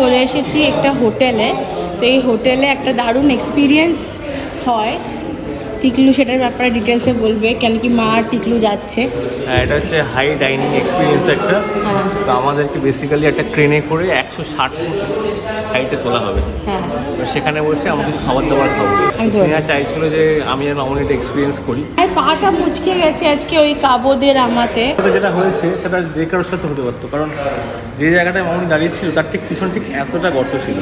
চলে এসেছি একটা হোটেলে। তো এই হোটেলে একটা দারুণ এক্সপিরিয়েন্স হয়। টিকলু সেটার ব্যাপারে ডিটেলসে বলবে, কেন কি মা আর টিকলু যাচ্ছে। এটা হচ্ছে হাই ডাইনিং এক্সপিরিয়েন্স একটা। হ্যাঁ তো আমাদেরকে বেসিক্যালি একটা ট্রেনে করে 160 ফুট হাইটে তোলা হবে। হ্যাঁ তো সেখানে বসে আমরা কিছু খাবার দাবার খাবো। স্নেহা চাইছিল যে আমি যেন এমন একটা এক্সপিরিয়েন্স করি। আর পাটা মুচকে গেছে আজকে ওই কাবদের আমাতে। যেটা হয়েছে সেটা যে কারোর সাথে হতে পারতো, কারণ যে জায়গাটায় মামনি দাঁড়িয়ে ছিল তার ঠিক পিছনে ঠিক এতটা গর্ত ছিল,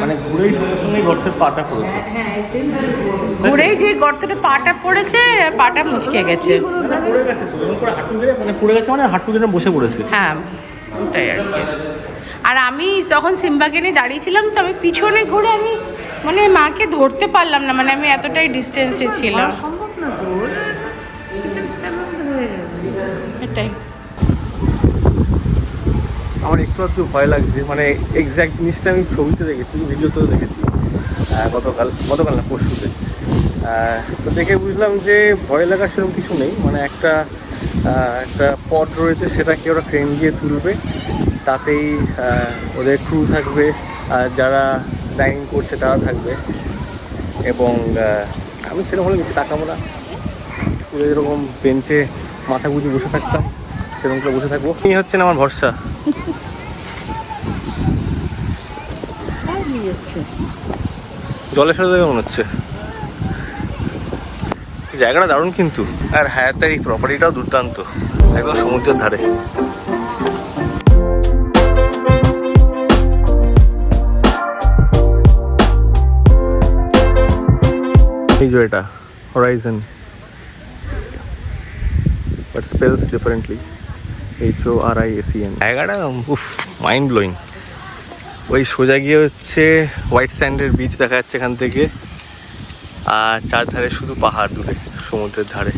মানে ঘুরেই সঙ্গে সঙ্গে গর্তের পাটা পড়েছে। ঘুরেই যে গর্তটা পাটা পড়েছে, পাটা মুচকে গেছে। পড়ে গেছে তো, এবং পুরো হাঁটু গেড়ে, মানে পড়ে গেছে মানে হাঁটু গেড়ে বসে পড়েছে। হ্যাঁ ওটাই আর কি। আর আমি যখন সিম্বাকে নিয়ে দাঁড়িয়েছিলাম তো আমি পিছনে ঘুরে আমি মানে মাকে ধরতে পারলাম না, মানে আমি এতটাই ডিস্টেন্সে ছিলাম। সম্ভব না তো, হয়ে গেছে। এটাই আমার একটু ভয় লাগছে, মানে এক্স্যাক্ট জিনিসটা আমি ছবিতে দেখেছি, ভিডিওতেও দেখেছি গতকাল না পরশুতে। তো দেখে বুঝলাম যে ভয় লাগার সেরকম কিছু নেই, মানে একটা পড রয়েছে, সেটাকে ওরা ক্রেন দিয়ে তুলবে, তাতেই ওদের ক্রু থাকবে, আর যারা ডাইনিং করছে তারা থাকবে। এবং আমি সেরকম হলে কিছু তাকাবো না, স্কুলে যেরকম বেঞ্চে মাথা গুঁজে বসে থাকতাম সেরকম করে বসে থাকবো। এই হচ্ছে না আমার ভরসা। জলের সাথে মনে হচ্ছে। জায়গাটা দারুণ কিন্তু, আর হ্যাঁ তার এই প্রপার্টিটাও দুর্দান্ত, একদম সমুদ্রের ধারে। এই যে এটা Horizon, but spells differently, HORISEN। জায়গাটা উফ মাইন্ড ব্লোয়িং। ওই সোজা গিয়ে হচ্ছে হোয়াইট স্যান্ডের বিচ দেখা যাচ্ছে এখান থেকে, আর চারধারে শুধু পাহাড় দূরে সমুদ্রের ধারে।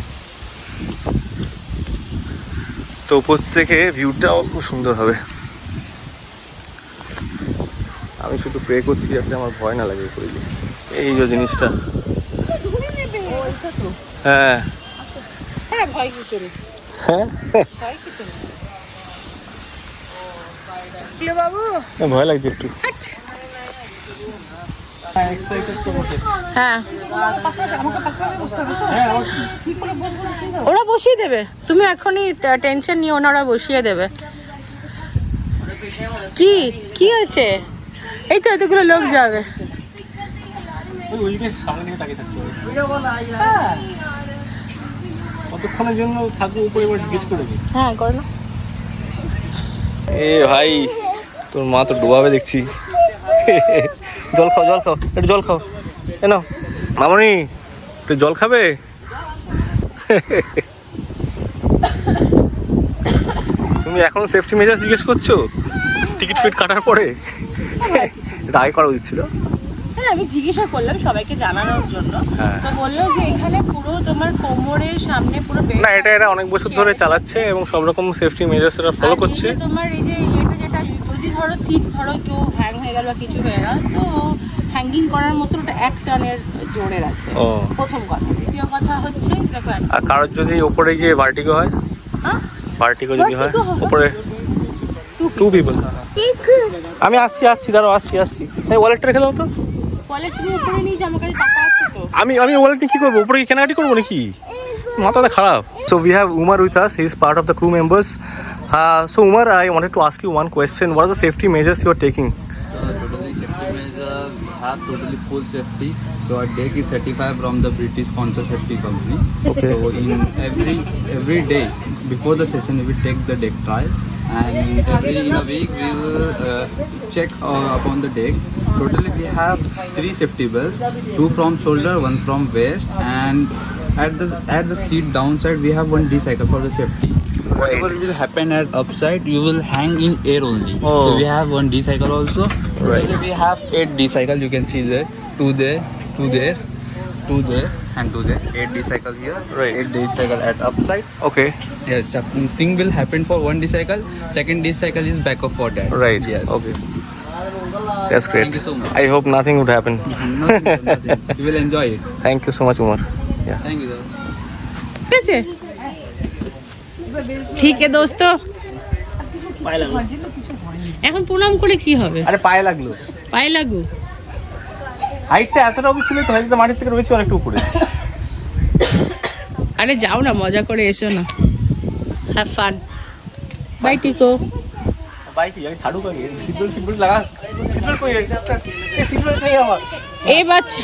তো উপর থেকে ভিউটাও খুব সুন্দর হবে। আমি শুধু প্রে করছি যাতে আমার ভয় না লাগে করে গিয়ে। এই যে জিনিসটা, হ্যাঁ হ্যাঁ ভয় কিছু নেই, হ্যাঁ ভয় কিছু নেই বাবু। ভয় লাগছে একটু। হ্যাঁ ওরা বসিয়ে দেবে, তুমি এখনই টেনশন নিও না, ওরা বসিয়ে দেবে। কি কি আছে? এই তো এতগুলো লোক যাবে। সামনে দিকে তাকিয়ে থাকতে হবে, কতক্ষণের জন্য থাকবো উপরে, এবার জিজ্ঞেস করে দিই। হ্যাঁ করো না। এ ভাই তোর মা তো ডোবাবে দেখছি। জল খাও একটু জল খাও, কেন মামনি একটু জল খাবে? তুমি এখনো সেফটি মেজার জিজ্ঞেস করছো টিকিট ফিট কাটার পরে? এটা আগে করা উচিত ছিল। আমি জিজ্ঞাসা করলাম সবাইকে জানানোর জন্য, তো বললো যে এখানে পুরো তোমার কোমরের সামনে পুরো না, এটা অনেক বছর ধরে চালাচ্ছে এবং সব রকম সেফটি মেজার্স এরা ফলো করছে। তোমার এই যে এটা যেটা যদি ধরো সিট ধরো কেউ হ্যাং হয়ে গেল বা কিছু হয়ে গেল, তো হ্যাঙ্গিং করার মতো ওটা 1 টনের জোরের আছে, প্রথম কথা। দ্বিতীয় কথা হচ্ছে দেখো, আর কারোর যদি উপরে গিয়ে ভার্টিগো হয়, ভার্টিগো যদি হয় উপরে, 2 পিপল। আমি আসছি দাঁড়াও, আসছি। এই ওয়ালেটটা রেখে দাও তো। ওয়ালেট তুমি উপরে নিয়ে যাও, আমার কাছে টাকা আছে তো। আমি ওয়ালেট নিয়ে কি করবো? উপরে কি কেনাকাটি করবো নাকি? মাথাটা খারাপ। So we have Umar with us. He is part of the crew members. So Umar, I wanted to ask you one question. What are the safety measures you are taking? Totally safety measures, have totally full safety. So our deck is certified from the British Sponsor Safety Company. Okay. So in every day before the session we will take the deck trial, and in a week we will check upon the decks. Totally we have 3 safety belts, 2 from shoulder, 1 from waist, and at the seat downside we have 1 D-cycle for the safety. Whatever will happen at upside, you will hang in air only. So we have 1 D-cycle also. Right. We have 8 D-cycle. You can see there, 2 there, 2 there, 2 there, and 2 there. 8 D-cycle here. Right. 8 D-cycle at upside. Okay. Yes, something will happen for 1 D-cycle. Second D-cycle is backup for that. Right. Yes. Okay. That's great. Thank you so much. I hope nothing would happen. Nothing. You will enjoy it. Thank you so much, Umar. Yeah. Thank you, sir. ঠিক আছে, ঠিক है दोस्तों। এখন প্রণাম করে কি হবে? আরে পায়ে লাগলো। পায়ে লাগু? হাইটটা এতটা অবধি ছিল তো, হাইটটা মাটির থেকে রয়েছে অনেকটা উপরে। আরে যাও না, মজা করে এসো না, হ্যাভ ফান। বাই টিকো। বাইক আমি ছাড়ু কই, সিটবেল্ট লাগা, সিটবেল্ট কই, এই সিটবেল্ট নেই আমার। এই বাচ্চা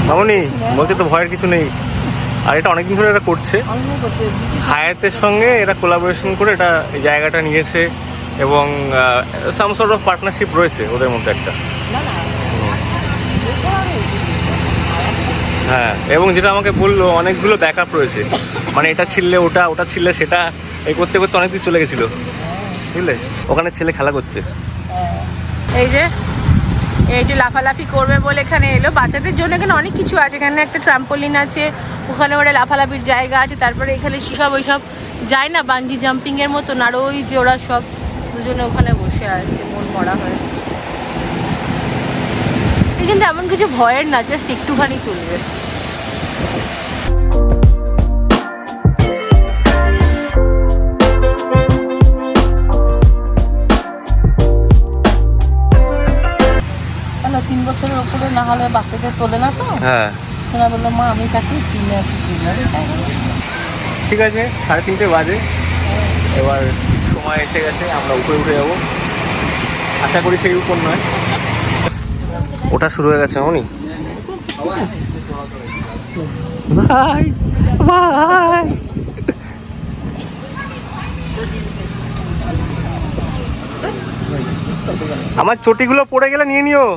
মামনি বলছে তো ভয়ের কিছু নেই। আর এটা অনেকদিন ধরে এটা করছে, হায়াতের সঙ্গে এরা কোলাবোরেশন করে এটা এই জায়গাটা নিয়েছে এবং সাম সর্ট অফ পার্টনারশিপ রয়েছে ওদের মধ্যে একটা। হ্যাঁ, এবং যেটা আমাকে বললো অনেকগুলো ব্যাকআপ রয়েছে, মানে এটা ছিললে ওটা, ওটা ছিললে সেটা, এই করতে করতে অনেক দিন চলে গেছিলো, বুঝলে? ওখানে ছেলে খেলা করছে। এই যে লাফালাফি করবে বলে এখানে এলো। বাচ্চাদের জন্য এখানে অনেক কিছু আছে, এখানে একটা ট্রাম্পোলিন আছে, ওখানে ওরা লাফালাফির জায়গা আছে, তারপরে এখানে সব ওইসব যায় না বাঞ্জি জাম্পিং এর মতন, আর ওই যে ওরা সব দুজনে ওখানে বসে আছে মন মরা হয়ে। কিন্তু এমন কিছু ভয়ের না, জাস্ট একটুখানি তুলবে। কেন 3 বছরের উপরে না হলে বাচ্চাদের তোলে না তো। হ্যাঁ, সোনা বললো মা আমি তাকে কিনে আর কি কিনে। ঠিক আছে, 3:30 বাজে, এবার সময় এসে গেছে, আমরা উপরে উঠে যাবো। আশা করি সেই উপর নয়, ওটা শুরু হয়ে গেছে। মনি ভাই ভাই, আমার চটিগুলো পড়ে গেলে নিয়ে নিও।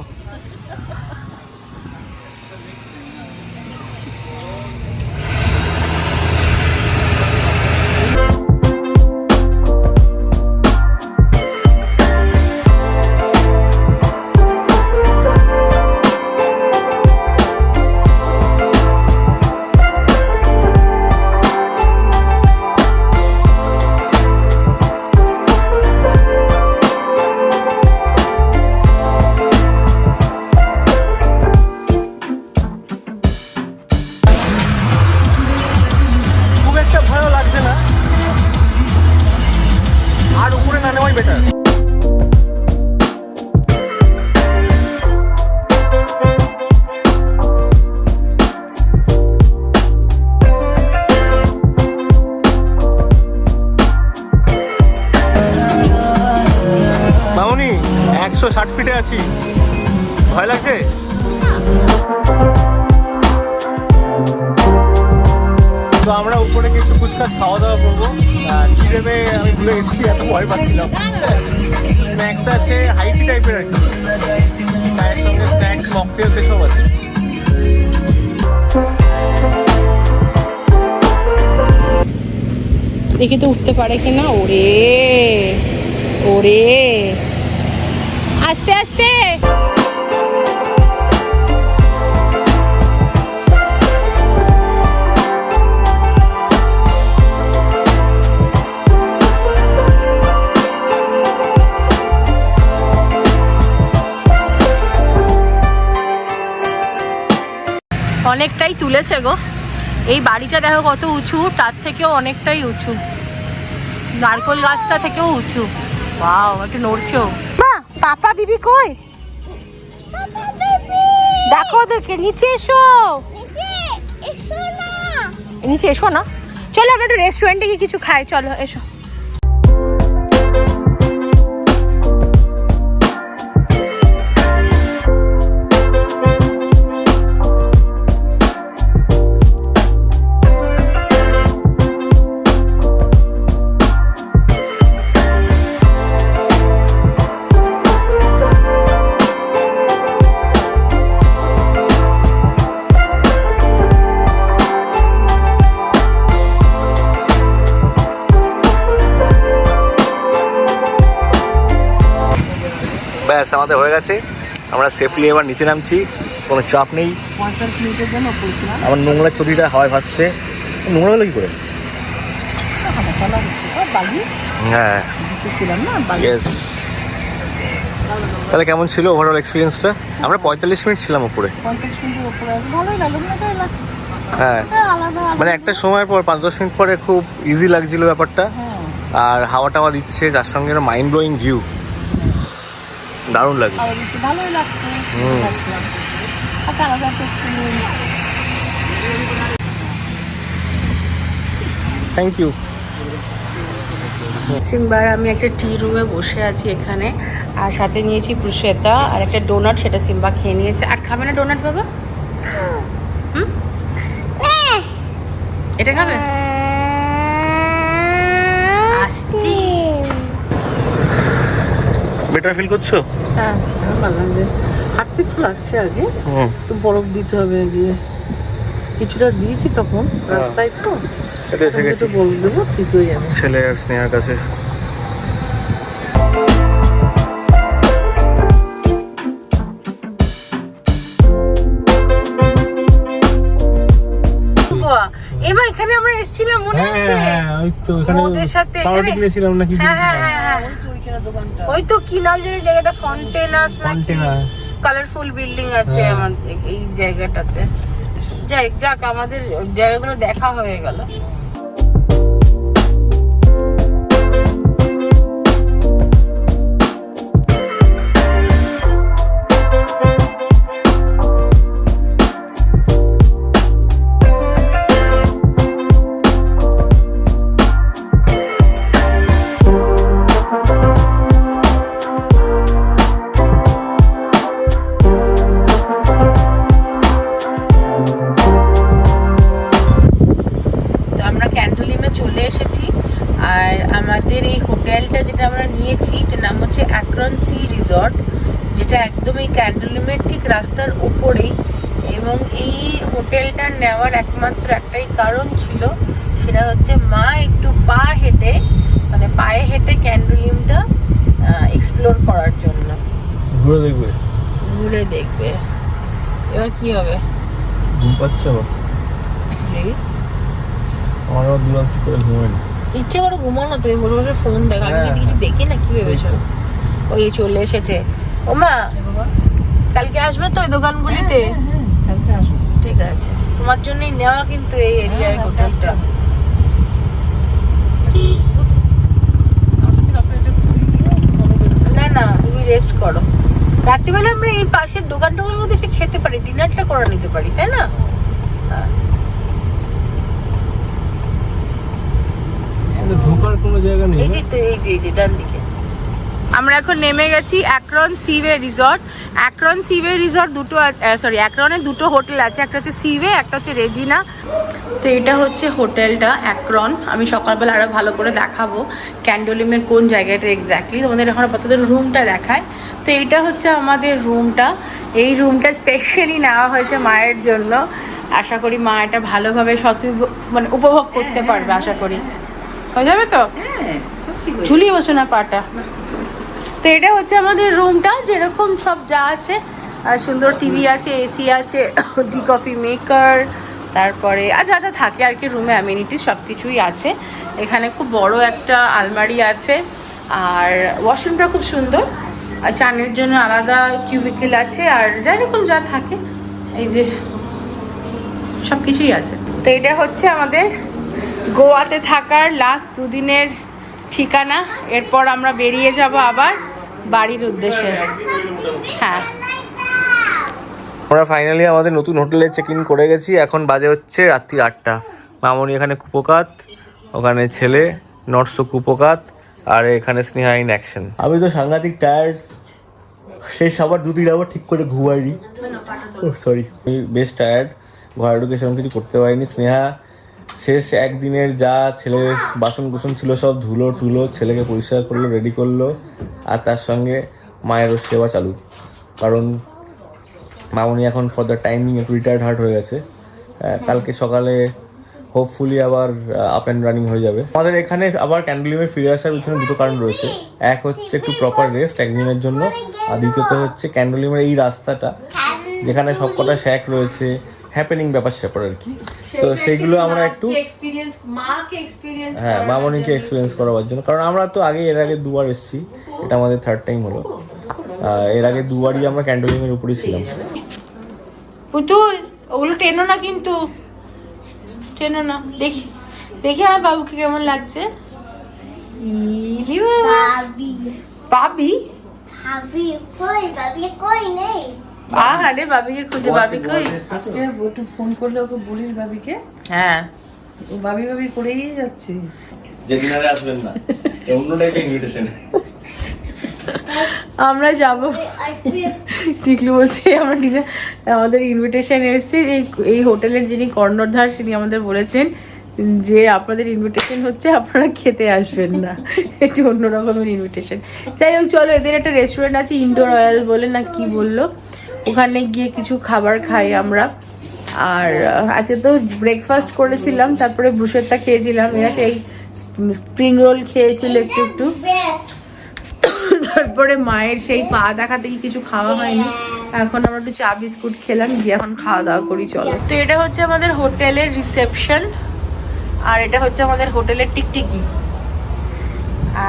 খুব একটা ভয়ও লাগছে না, আর উপরে না নেওয়াই বেটার। মামনি 160 ফিটে আছি, ভয় লাগছে? তো আমরা উপরে কিছু ফুচকাস খাওয়া দাওয়া করবো। চিড়েবে আমি ভুলে গেছি, এত ভয় পাচ্ছিলাম। স্ন্যাক্স আছে হাইটি টাইপের আর কি, চায়ের সঙ্গে স্ন্যাক্স মকটেল সেসব আছে। দেখি তো উঠতে পারে কিনা। ওরে ওরে, আস্তে আস্তে। অনেকটাই তুলেছে গো, এই বাড়িটা দেখো কত উঁচু, তার থেকেও অনেকটাই উঁচু, নারকেল গাছটা থেকেও উঁচু। ওয়াও, একটু নড়ছেও। মা, পাপা বিবি কই? দেখো ওদেরকে, নিচে এসো, নিচে এসো না। চলো আমরা একটু রেস্টুরেন্টে গিয়ে কিছু খাই, চলো এসো। ব্যাস আমাদের হয়ে গেছে, আমরা সেফলি এবার নিচে নামছি, কোনো চাপ নেই। 45 মিনিটের জন্য বলছিলাম আমার নোংরা চটিটা হাওয়ায় ভাসছে। নোংরা হলো কি করে? চলা হচ্ছে তো বালি, হ্যাঁ ছিলাম না বালি। ইয়েস। তাহলে কেমন ছিল ওভারঅল এক্সপিরিয়েন্সটা? আমরা 45 মিনিট ছিলাম উপরে। 45 মিনিটের উপরে আছে, ভালোই লাগলো না তাই হ্যাঁ, আলাদা মানে একটা সময় পর 5-10 মিনিট পরে খুব ইজি লাগছিল ব্যাপারটা। হ্যাঁ আর হাওয়া টাওয়া দিচ্ছে, যার সঙ্গে মাইন্ড ব্লোয়িং ভিউ, দারুণ লাগে। ভালো দিচ্ছে, ভালোই লাগছে। একটা আলাদা একটা এক্সপিরিয়েন্স। Thank you. সিম্বার আমি একটা টি রুমে বসে আছি এখানে, আর সাথে নিয়েছি প্রুশেতা আর একটা ডোনাট, সেটা সিম্বা খেয়ে নিয়েছে। আর খাবে না ডোনাট বাবা? হুম, এটা খাবে? আস্তে। বেটার ফিল করছো? হ্যাঁ, ভালো যে হাঁটতে একটু লাগছে আগে, তো বরফ দিতে হবে গিয়ে। কিছুটা দিয়েছি তখন রাস্তায়, তো এটা এসে গেছি, একটু বরফ দেবো, ঠিক হয়ে যাবে। ছেলে আর স্নেহার কাছে। এবার এখানে আমরা এসেছিলাম, মনে আছে? ওই তো এখানে ওদের সাথে পাউরুটি কিনেছিলাম নাকি? হ্যাঁ হ্যাঁ হ্যাঁ, ওই তো ওইখানে দোকানটা। ওই তো কি নাম জানি জায়গাটা, ফন্টেনাস নাকি? কন্টেনার। কালারফুল বিল্ডিং আছে আমাদের এই জায়গাটাতে। যাক আমাদের জায়গাগুলো দেখা হয়ে গেল। আমাদের এই হোটেলটা যেটা আমরা নিয়েছি, এটার নাম হচ্ছে অ্যাক্রন সি রিসর্ট, যেটা একদম এই ক্যান্ডলিমের ঠিক রাস্তার উপরেই। এবং এই হোটেলটা নেওয়ার একমাত্র একটাই কারণ ছিল, সেটা হচ্ছে মা একটু পায়ে হেঁটে ক্যান্ডলিমটা এক্সপ্লোর করার জন্য। ঘুরে দেখবে। এবার কি হবে? ঘুম পাচ্ছে আমার, আবার দুরাত্রি করে ঘুমাই না। ইচ্ছে করে ঘুমানো, তুমি বসে বসে ফোন দেখো। আমি কিন্তু কিছু দেখি না, কি ভেবেছো? ওই চলে এসেছে। ও মা, কালকে আসবে তো ওই দোকানগুলিতে? কালকে আসবো। ঠিক আছে, তোমার জন্যই নেওয়া কিন্তু এই এরিয়ায় হোটেলটা। না তুমি রেস্ট করো, রাত্রিবেলা আমরা এই পাশের দোকানটার মধ্যে এসে খেতে পারি, ডিনারটা করে নিতে পারি, তাই না? ঢোকার কোনো জায়গা নেই। এই যে ডান দিকে আমরা এখন নেমে গেছি Akron Shiyiwe resort. Akron Shiyiwe resort দুটো, অ্যাক্রনে দুটো হোটেল আছে, একটা হচ্ছে সিওয়ে, একটা হচ্ছে রেজিনা। তো এটা হচ্ছে হোটেলটা অ্যাক্রন। আমি সকালবেলা আরও ভালো করে দেখাবো ক্যান্ডলিমের কোন জায়গাটা এক্স্যাক্টলি। তোমাদের এখন আপাতত রুমটা দেখায়। তো এইটা হচ্ছে আমাদের রুমটা। এই রুমটা স্পেশালি নেওয়া হয়েছে মায়ের জন্য। আশা করি মা এটা ভালোভাবে মানে উপভোগ করতে পারবে, আশা করি। হয়ে যাবে তো? ঝুলিয়ে বসো না পাটা। তো এটা হচ্ছে আমাদের রুমটা, যেরকম সব যা আছে, সুন্দর টিভি আছে, এসি আছে, টি কফি মেকার, তারপরে আর যা যা থাকে আর কি রুমে অ্যামিনিটিস সব কিছুই আছে। এখানে খুব বড় একটা আলমারি আছে, আর ওয়াশরুমটা খুব সুন্দর, আর চানের জন্য আলাদা কিউবিকেল আছে, আর যেরকম যা থাকে এই যে সব কিছুই আছে। তো এটা হচ্ছে আমাদের গোয়াতে থাকার লাস্ট দুদিনের ঠিকানা। এরপর আমরা বেরিয়ে যাব আবার বাড়ির উদ্দেশ্যে। হ্যাঁ, আমরা ফাইনালি আমাদের নতুন হোটেলে চেক ইন করে গেছি। এখন বাজে হচ্ছে রাত্রি 8টা। মামনি এখানে কুপোকাত, ওখানে ছেলে নটস কুপোকাত, আর এখানে স্নেহা ইন অ্যাকশন। আমি তো সাংঘাতিক টায়ার্ড, সেই সবার দুদিন আবার ঠিক করে ঘুমাইনি। সরি, আমি বেশ টায়ার্ড, ঘরে ঢুকে সেরকম কিছু করতে পারিনি। স্নেহা শেষ একদিনের যা ছেলের বাসন কুসন ছিল সব ধুলো টুলো, ছেলেকে পরিষ্কার করলো, রেডি করলো, আর তার সঙ্গে মায়েরও সেবা চালু। কারণ মামনি এখন ফর দ্য টাইমিং একটু রিটায়ার্ড হার্ট হয়ে গেছে। কালকে সকালে হোপফুলি আবার আপ অ্যান্ড রানিং হয়ে যাবে। আমাদের এখানে আবার ক্যান্ডলিমে ফিরে আসার পিছনে দুটো কারণ রয়েছে। এক হচ্ছে একটু প্রপার রেস্ট একদিনের জন্য, আর দ্বিতীয়ত হচ্ছে ক্যান্ডলিমের এই রাস্তাটা, যেখানে সবকটা শ্যাক রয়েছে, হ্যাপেনিং ব্যাপার স্যাপার আর কি। তো সেইগুলো আমরা একটু হ্যাঁ মামনিকে এক্সপিরিয়েন্স করাবার জন্য। কারণ আমরা তো এর আগে দুবার এসেছি, এটা আমাদের থার্ড টাইম হলো। এর আগে দুবারই আমরা ক্যান্ডলিমের উপরেই ছিলাম। পুতুল ওগুলো টেনো না, কিন্তু টেনো না। দেখি দেখি আমার বাবুকে কেমন লাগছে। Babi. বাবি Babi koi nahi. আরে বাবিকে খুঁজে, বাবি কই? আজকে একটু ফোন করলে ওকে বলিস ভাবিকে, হ্যাঁ ও ভাবি ভাবি করেই যাচ্ছে। যে ডিনারে আসবেন না, অন্য টাইপের ইনভিটেশন। আমরা যাবো, টিকলু বলছে আমরা আমাদের ইনভিটেশন এসেছে। এই হোটেলের যিনি কর্ণধার তিনি আমাদের বলেছেন যে আপনাদের ইনভিটেশন হচ্ছে, আপনারা খেতে আসবেন না, একটু অন্য রকমের ইনভিটেশন। যাই হোক চলো, এদের একটা রেস্টুরেন্ট আছে ইন্ডো রয়্যাল বলে না কি বললো, ওখানে গিয়ে কিছু খাবার খাই আমরা। আর আজকে তো ব্রেকফাস্ট করেছিলাম, তারপরে ব্রুশেরটা খেয়েছিলাম, এরা সেই স্প্রিং রোল খেয়েছিল একটু একটু। তারপরে মায়ের সেই পা দেখাতে কি কিছু খাওয়া হয়নি, এখন আমরা একটু চা বিস্কুট খেলাম, গিয়ে এখন খাওয়া দাওয়া করি চলো। তো এটা হচ্ছে আমাদের হোটেলের রিসেপশন, আর এটা হচ্ছে আমাদের হোটেলের টিকটিকি।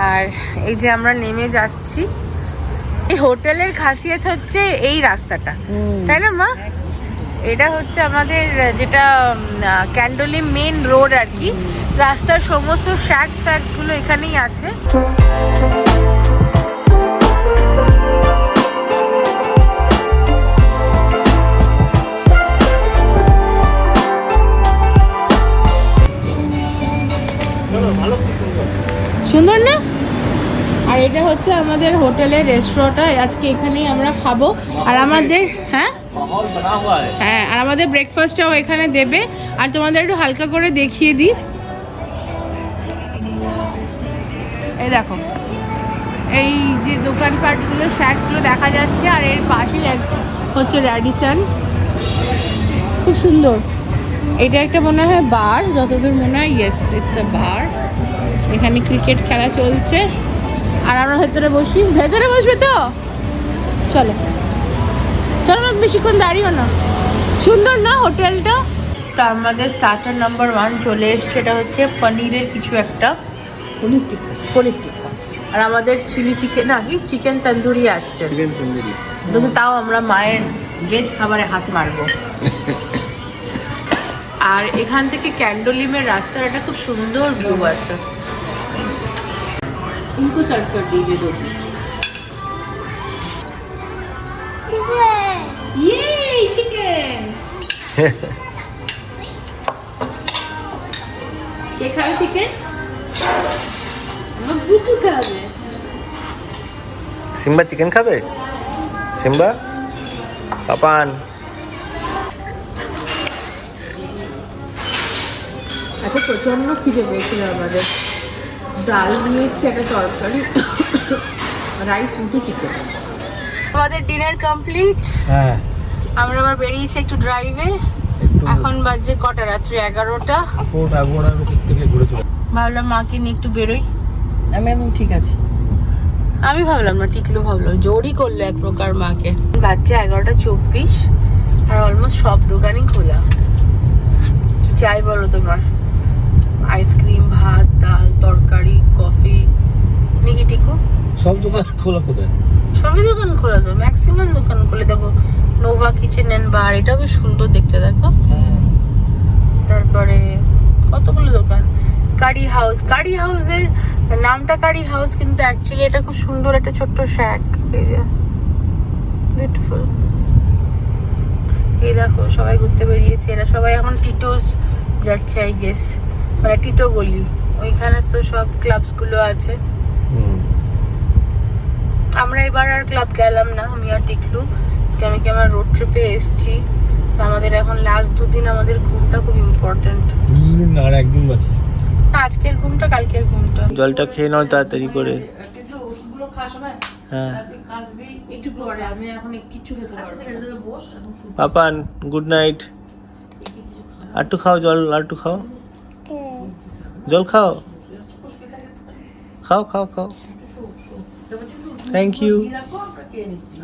আর এই যে আমরা নেমে যাচ্ছি, এই হোটেলের খাসিয়ত হচ্ছে এই রাস্তাটা, তাই না মা? এটা হচ্ছে আমাদের যেটা ক্যান্ডোলি মেন রোড আর কি, রাস্তার সমস্ত শ্যাক্স ফ্যাক্সগুলো এখানেই আছে। সুন্দর না? আর এটা হচ্ছে আমাদের হোটেলের রেস্টুরেন্টটা, আজকে এখানেই আমরা খাবো। আর আমাদের হ্যাঁ হ্যাঁ, আর আমাদের ব্রেকফাস্টটাও এখানে দেবে। আর তোমাদের একটু হালকা করে দেখিয়ে দিই, এই দেখো এই যে দোকানপাটগুলো শ্যাকগুলো দেখা যাচ্ছে, আর এর পাশেই হচ্ছে র্যাডিসন, খুব সুন্দর। এটা একটা মনে হয় বার, যতদূর মনে হয়, ইয়েস ইটস আ বার। এখানে ক্রিকেট খেলা চলছে, আর আমরা ভেতরে বসি। ভেতরে বসবে তো? চলো চলো, বেশিক্ষণ দাঁড়িও না। সুন্দর না হোটেলটা? তো আমাদের স্টার্টার নাম্বার 1 চলে এসছে, এটা হচ্ছে পনিরের কিছু একটা, পনির টিক্কা। আর আমাদের চিলি চিকেন নাকি চিকেন তন্দুরি আসছে, কিন্তু তাও আমরা মায়ের ভেজ খাবারে হাত মারবো। আর এখান থেকে ক্যান্ডোলিমের রাস্তাটা খুব সুন্দর ভিউ আছে। इनको सर्व कर दीजिए दो। Chicken. ये चिकन কে খাবে চিকেন? আমার বুকু খাবে। সিম্বা চিকেন খাবে? সিম্বা পাপান। আচ্ছা, প্রচন্ড খিদে পেয়েছিল আমাদের। ডাল দিয়েছি, একটা তরকারি, রাইস, রুটি, চিকেন। আমাদের ডিনার কমপ্লিট। হ্যাঁ, আমরা আবার বেরিয়েছি একটু ড্রাইভে। এখন বাজে কটা? রাত্রি 11টা। ফোর্ট আগুয়ার থেকে ঘুরে চলে। ভাবলাম মাকে নিয়ে একটু বেরোই। আমি একদম ঠিক আছি। আমি ভাবলাম না, টিকলু ভাবলাম, জোরই করলো এক প্রকার মাকে। বাজছে 11:24, আর অলমোস্ট সব দোকানই খোলা। কি চাই বলো তোমার? আইসক্রিম, ভাত, ডাল, তরকারি, কফি, নাকি টিকু? সব দোকান খোলা কোথায়? সবই দোকান খোলা তো, ম্যাক্সিমাম দোকান খোলে। দেখো নোভা কিচেন এন্ড বার, এটাও বেশ সুন্দর দেখতে, দেখো। তারপরে কতগুলো দোকান। কারি হাউসের নামটা কারি হাউস, কিন্তু অ্যাকচুয়ালি এটা খুব সুন্দর একটা ছোট্ট শ্যাক। এই যে বিউটিফুল। এই দেখো সবাই ঘুরতে বেরিয়েছে, এরা সবাই এখন টিটোস যাচ্ছে আই গেস, মানে টিটো গলি, ওইখানে তো সব ক্লাবস গুলো আছে। আমরা এবার আর ক্লাব গেলাম না, আমি আর টিকলু, কেন কি আমরা রোড ট্রিপে এসেছি। তো আমাদের এখন লাস্ট 2 দিন আমাদের ঘুমটা খুব ইম্পর্টেন্ট। 2 দিন আর একদিন বাকি। আজকের ঘুমটা, কালকের ঘুমটা। জলটা খেয়ে নাও তাড়াতাড়ি করে। কিন্তু ওষুধগুলো খাস না, হ্যাঁ, কাশবি। একটু পরে, আমি এখন কিছু খেতে পারবো না। বস এখন শুধু পাপান গুড নাইট। আটটু খাও জল, আটটু খাও জল, খাও খাও খাও খাও। Thank you. রাখো, আমরা খেয়ে নিচ্ছি।